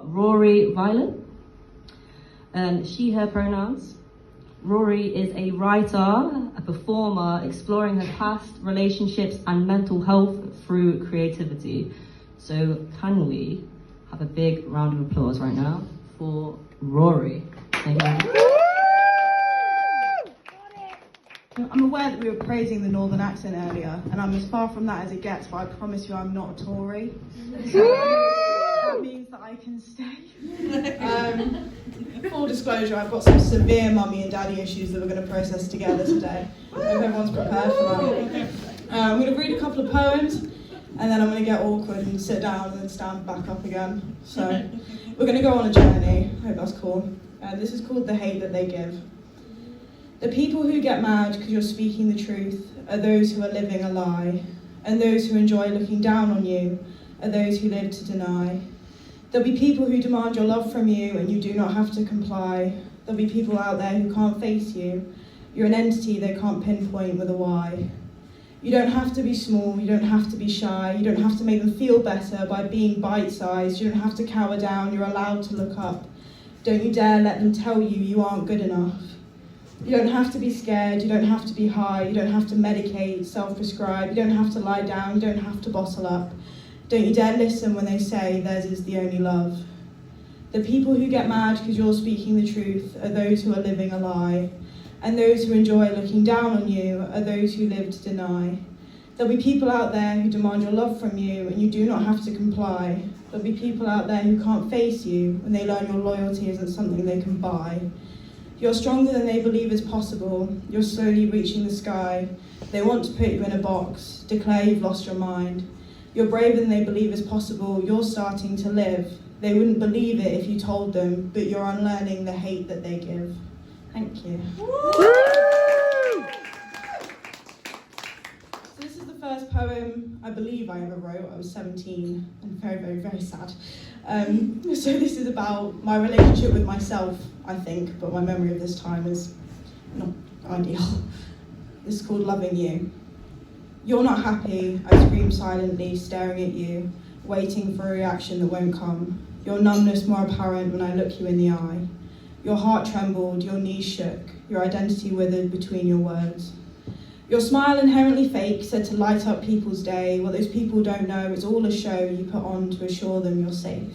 Rory Violet. She, her pronouns. Rory is a writer, a performer, exploring her past, relationships, and mental health through creativity. So can we have a big round of applause right now for Rory? Thank you. I'm aware that we were praising the northern accent earlier, and I'm as far from that as it gets, but I promise you I'm not a Tory. So that means that I can stay. Full disclosure, I've got some severe mummy and daddy issues that we're going to process together today. I hope everyone's prepared for that. I'm going to read a couple of poems, and then I'm going to get awkward and sit down and then stand back up again. So we're going to go on a journey. I hope that's cool. This is called The Hate That They Give. The people who get mad because you're speaking the truth are those who are living a lie, and those who enjoy looking down on you are those who live to deny. There'll be people who demand your love from you and you do not have to comply. There'll be people out there who can't face you. You're an entity they can't pinpoint with a why. You don't have to be small, you don't have to be shy, you don't have to make them feel better by being bite-sized, you don't have to cower down, you're allowed to look up. Don't you dare let them tell you you aren't good enough. You don't have to be scared, you don't have to be high, you don't have to medicate, self-prescribe, you don't have to lie down, you don't have to bottle up. Don't you dare listen when they say theirs is the only love. The people who get mad because you're speaking the truth are those who are living a lie, and those who enjoy looking down on you are those who live to deny. There'll be people out there who demand your love from you and you do not have to comply. There'll be people out there who can't face you when they learn your loyalty isn't something they can buy. You're stronger than they believe is possible. You're slowly reaching the sky. They want to put you in a box, declare you've lost your mind. You're braver than they believe is possible. You're starting to live. They wouldn't believe it if you told them, but you're unlearning the hate that they give. Thank you. So this is the first poem I believe I ever wrote. I was 17 and very, very, very sad. So this is about my relationship with myself, I think, but my memory of this time is not ideal. This is called Loving You. You're not happy, I scream silently, staring at you, waiting for a reaction that won't come. Your numbness more apparent when I look you in the eye. Your heart trembled, your knees shook, your identity withered between your words. Your smile, inherently fake, said to light up people's day. What those people don't know is all a show you put on to assure them you're safe.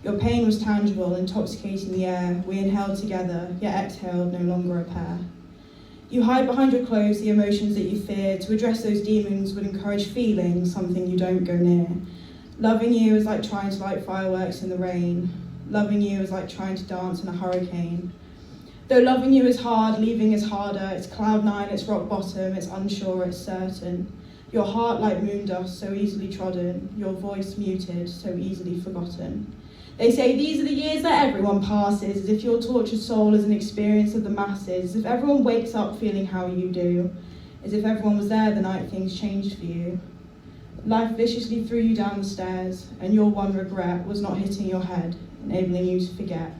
Your pain was tangible, intoxicating the air. We inhaled together, yet exhaled, no longer a pair. You hide behind your clothes the emotions that you fear. To address those demons would encourage feeling something you don't go near. Loving you is like trying to light fireworks in the rain. Loving you is like trying to dance in a hurricane. Though loving you is hard, leaving is harder. It's cloud nine, it's rock bottom, it's unsure, it's certain. Your heart like moon dust, so easily trodden. Your voice muted, so easily forgotten. They say these are the years that everyone passes, as if your tortured soul is an experience of the masses, as if everyone wakes up feeling how you do, as if everyone was there the night things changed for you. Life viciously threw you down the stairs, and your one regret was not hitting your head, enabling you to forget.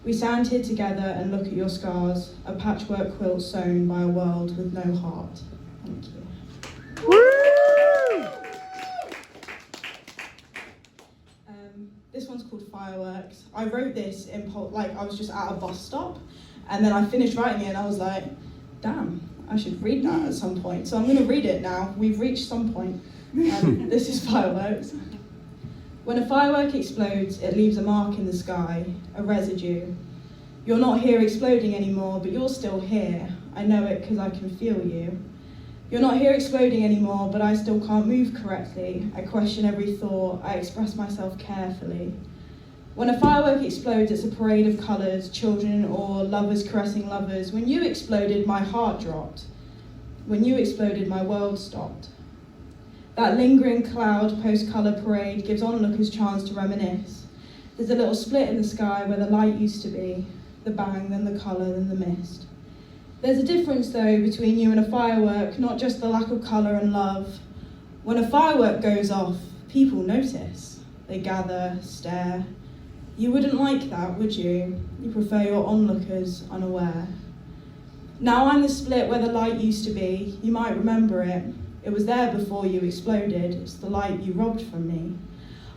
We stand here together and look at your scars, a patchwork quilt sewn by a world with no heart. Thank you. This one's called Fireworks. I wrote this I was just at a bus stop, and then I finished writing it and I was like, damn, I should read that at some point. So I'm going to read it now. We've reached some point. This is Fireworks. When a firework explodes, it leaves a mark in the sky, a residue. You're not here exploding anymore, but you're still here. I know it because I can feel you. You're not here exploding anymore, but I still can't move correctly. I question every thought, I express myself carefully. When a firework explodes, it's a parade of colours, children in awe, lovers caressing lovers. When you exploded, my heart dropped. When you exploded, my world stopped. That lingering cloud post-colour parade gives onlookers chance to reminisce. There's a little split in the sky where the light used to be, the bang, then the colour, then the mist. There's a difference though between you and a firework, not just the lack of colour and love. When a firework goes off, people notice. They gather, stare. You wouldn't like that, would you? You prefer your onlookers unaware. Now I'm the split where the light used to be. You might remember it. It was there before you exploded. It's the light you robbed from me.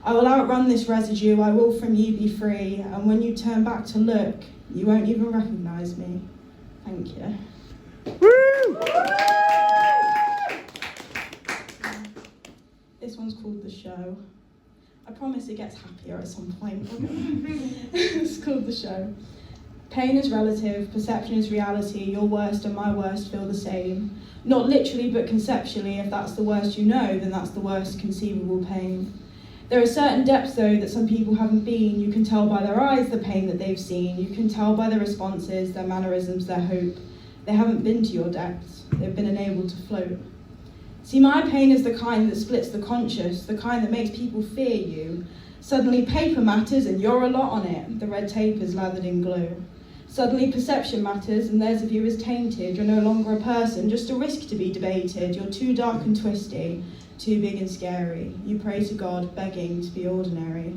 I will outrun this residue, I will from you be free, and when you turn back to look, you won't even recognise me. Thank you. Woo! This one's called The Show. I promise it gets happier at some point. It's called The Show. Pain is relative, perception is reality, your worst and my worst feel the same. Not literally, but conceptually, if that's the worst you know, then that's the worst conceivable pain. There are certain depths, though, that some people haven't been. You can tell by their eyes the pain that they've seen. You can tell by their responses, their mannerisms, their hope. They haven't been to your depths. They've been enabled to float. See, my pain is the kind that splits the conscious, the kind that makes people fear you. Suddenly paper matters and you're a lot on it. The red tape is lathered in glue. Suddenly perception matters and theirs of you is tainted. You're no longer a person, just a risk to be debated. You're too dark and twisty, too big and scary. You pray to God, begging to be ordinary.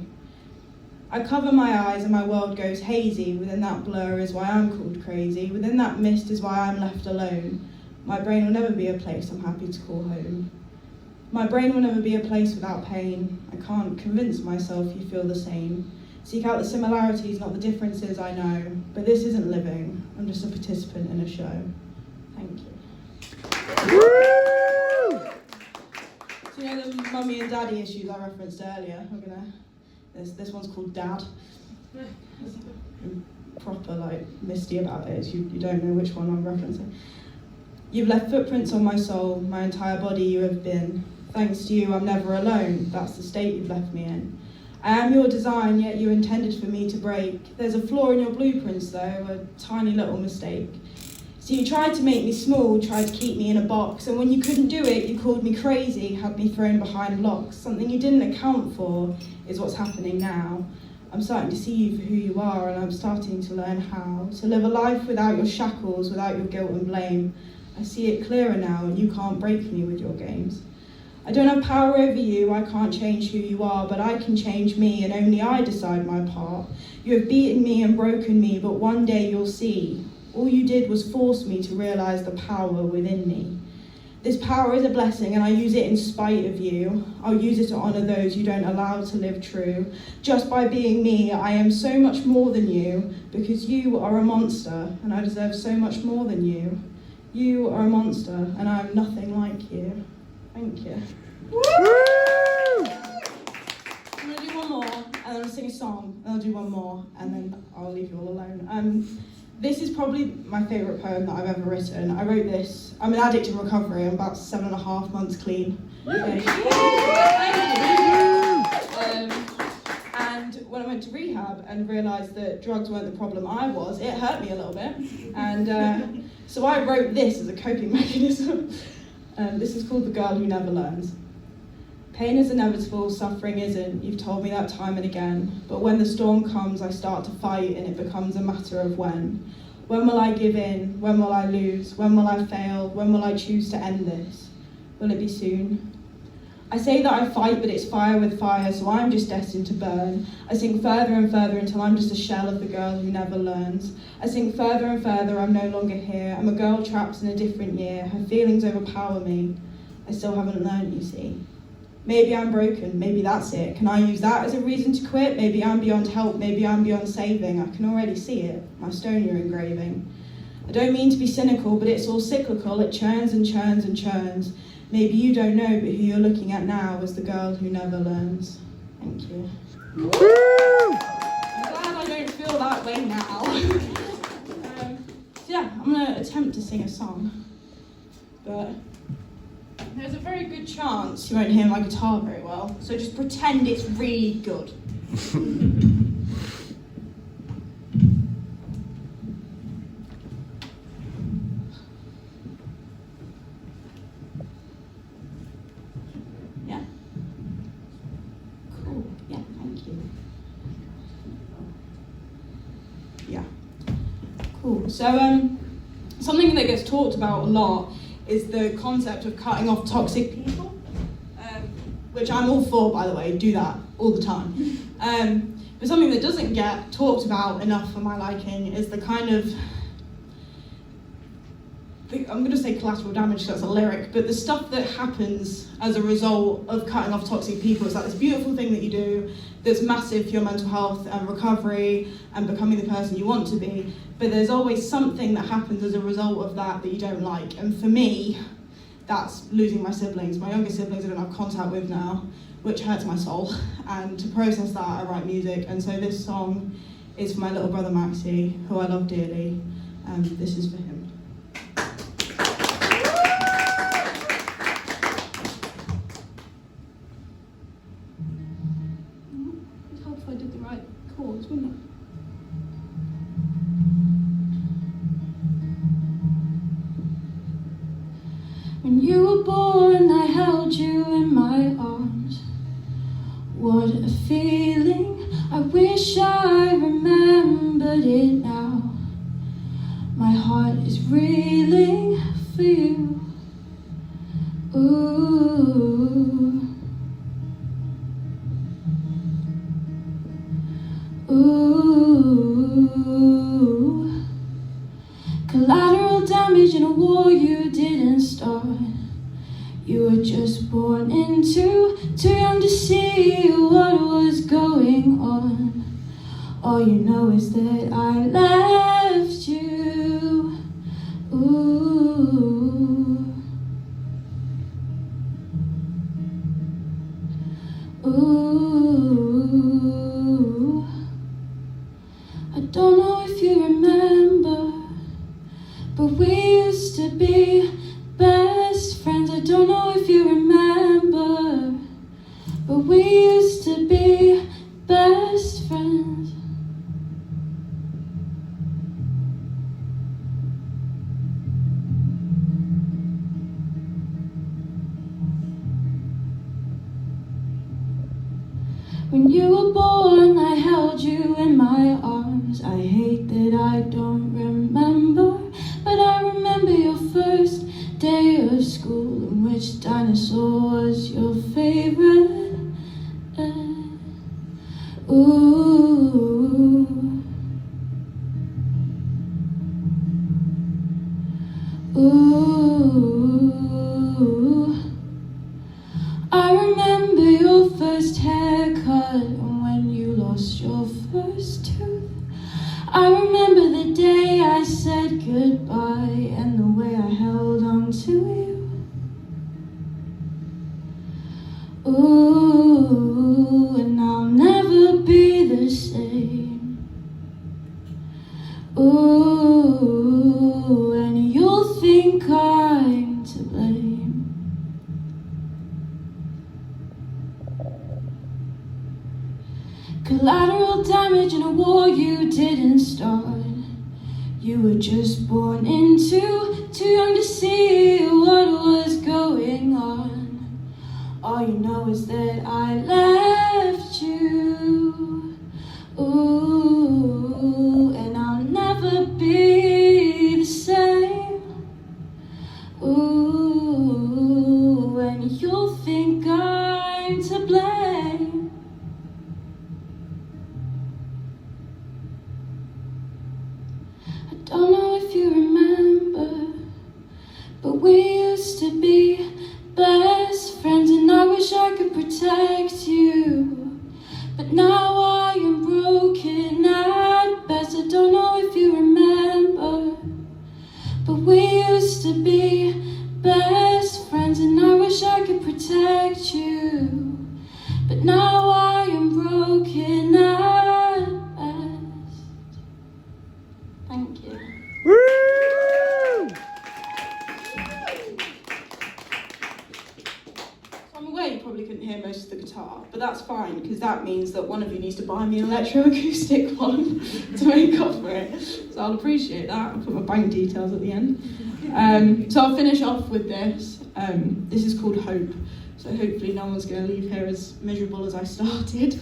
I cover my eyes and my world goes hazy. Within that blur is why I'm called crazy. Within that mist is why I'm left alone. My brain will never be a place I'm happy to call home. My brain will never be a place without pain. I can't convince myself you feel the same. Seek out the similarities, not the differences, I know. But this isn't living. I'm just a participant in a show. Thank you. Woo! So you know the mummy and daddy issues I referenced earlier? This one's called Dad. I'm proper misty about it. You don't know which one I'm referencing. You've left footprints on my soul, my entire body you have been. Thanks to you, I'm never alone. That's the state you've left me in. I am your design, yet you intended for me to break. There's a flaw in your blueprints, though, a tiny little mistake. So you tried to make me small, tried to keep me in a box, and when you couldn't do it, you called me crazy, had me thrown behind locks. Something you didn't account for is what's happening now. I'm starting to see you for who you are, and I'm starting to learn how to live a life without your shackles, without your guilt and blame. I see it clearer now, and you can't break me with your games. I don't have power over you, I can't change who you are, but I can change me, and only I decide my part. You have beaten me and broken me, but one day you'll see. All you did was force me to realise the power within me. This power is a blessing, and I use it in spite of you. I'll use it to honour those you don't allow to live true. Just by being me, I am so much more than you, because you are a monster, and I deserve so much more than you. You are a monster, and I am nothing like you. Thank you. Woo! I'm going to do one more, and then I'll sing a song, and I'll do one more, and then I'll leave you all alone. This is probably my favourite poem that I've ever written. I wrote this. I'm an addict in recovery. I'm about 7.5 months clean. Okay. And when I went to rehab and realised that drugs weren't the problem I was, it hurt me a little bit. And so I wrote this as a coping mechanism. This is called The Girl Who Never Learns. Pain is inevitable, suffering isn't. You've told me that time and again. But when the storm comes, I start to fight and it becomes a matter of when. When will I give in? When will I lose? When will I fail? When will I choose to end this? Will it be soon? I say that I fight, but it's fire with fire, so I'm just destined to burn. I sink further and further until I'm just a shell of the girl who never learns. I sink further and further, I'm no longer here. I'm a girl trapped in a different year. Her feelings overpower me. I still haven't learned, you see. Maybe I'm broken, maybe that's it. Can I use that as a reason to quit? Maybe I'm beyond help, maybe I'm beyond saving. I can already see it, my stone you're engraving. I don't mean to be cynical, but it's all cyclical. It churns and churns and churns. Maybe you don't know, but who you're looking at now is the girl who never learns. Thank you. Woo! I'm glad I don't feel that way now. So yeah, I'm going to attempt to sing a song. But there's a very good chance you won't hear my guitar very well, so just pretend it's really good. Yeah? Cool. Yeah, thank you. Yeah. Cool. So, something that gets talked about a lot is the concept of cutting off toxic people, which I'm all for, by the way, do that all the time. But something that doesn't get talked about enough for my liking is the kind of I'm going to say collateral damage, that's a lyric, but the stuff that happens as a result of cutting off toxic people, it's like this beautiful thing that you do that's massive for your mental health and recovery and becoming the person you want to be, but there's always something that happens as a result of that that you don't like. And for me, that's losing my siblings. My younger siblings I don't have contact with now, which hurts my soul. And to process that, I write music. And so this song is for my little brother Maxie, who I love dearly, and this is for him. It'd help if I did the right chords, wouldn't it? When you were born, I held you in my arms. What a feeling, I wish I remembered it now. My heart is reeling for you. Ooh. Ooh. Collateral damage in a war you didn't start. You were just born into, too young to see what was going on. All you know is that I left you. Ooh. Ooh. I don't know if you remember, but we used to be best friends. I don't know if you remember, but we used to be best friends. When you were born, I held you in my arms. I hate that I don't remember, but I remember your first day of school, in which dinosaur was your favorite. Ooh. Ooh. I remember your first haircut and when you lost your first tooth. I remember the day I said goodbye and the way I held on to you. Ooh, and I'll never be the same. Ooh, and you'll think I'm to blame. Collateral damage in a war you didn't start. You were just born into, too young to see what was going on. All you know is that I left you. Ooh, and I'll never be the same. Ooh, and you'll think I'm to blame. I don't know if you remember, but we used to be best friends, and I wish I could protect you, but now I am broken at best. I don't know if you remember, but we used to be best friends, and I wish I could protect you, but now I am broken at best. Thank you. Woo! I'm aware you probably couldn't hear most of the guitar, but that's fine, because that means that one of you needs to buy me an electroacoustic one to make up for it. So I'll appreciate that. I'll put my bank details at the end. So I'll finish off with this. This is called Hope. So hopefully no one's going to leave here as miserable as I started.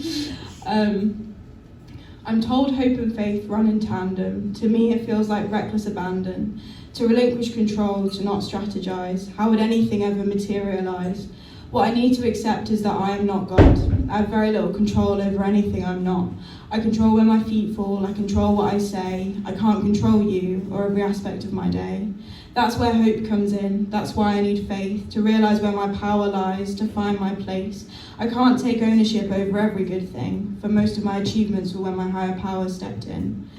I'm told hope and faith run in tandem. To me it feels like reckless abandon. To relinquish control, to not strategize. How would anything ever materialize? What I need to accept is that I am not God. I have very little control over anything I'm not. I control where my feet fall, I control what I say. I can't control you or every aspect of my day. That's where hope comes in. That's why I need faith, to realise where my power lies, to find my place. I can't take ownership over every good thing, for most of my achievements were when my higher power stepped in.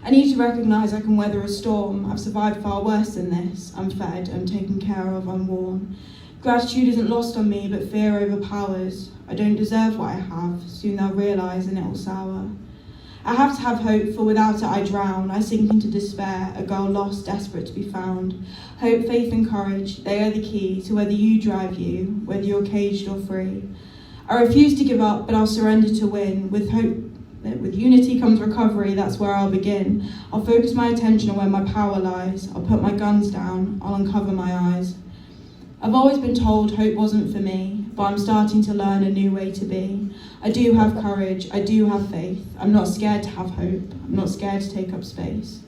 I need to recognise I can weather a storm. I've survived far worse than this. I'm fed, I'm taken care of, I'm worn. Gratitude isn't lost on me, but fear overpowers. I don't deserve what I have. Soon they'll realise and it will sour. I have to have hope, for without it I drown. I sink into despair, a girl lost, desperate to be found. Hope, faith and courage, they are the key to whether you drive you, whether you're caged or free. I refuse to give up, but I'll surrender to win. With hope, with unity comes recovery, that's where I'll begin. I'll focus my attention on where my power lies. I'll put my guns down, I'll uncover my eyes. I've always been told hope wasn't for me, but I'm starting to learn a new way to be. I do have courage, I do have faith. I'm not scared to have hope, I'm not scared to take up space.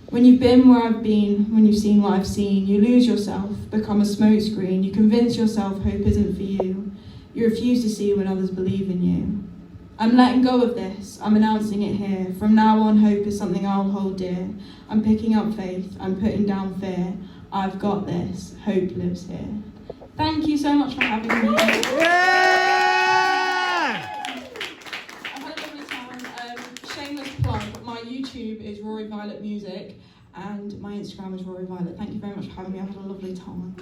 When you've been where I've been, when you've seen what I've seen, you lose yourself, become a smokescreen. You convince yourself hope isn't for you. You refuse to see when others believe in you. I'm letting go of this, I'm announcing it here. From now on, hope is something I'll hold dear. I'm picking up faith, I'm putting down fear. I've got this, hope lives here. Thank you so much for having me. I've had a lovely time. Shameless plug, my YouTube is Rory Violet Music and my Instagram is Rory Violet. Thank you very much for having me. I've had a lovely time.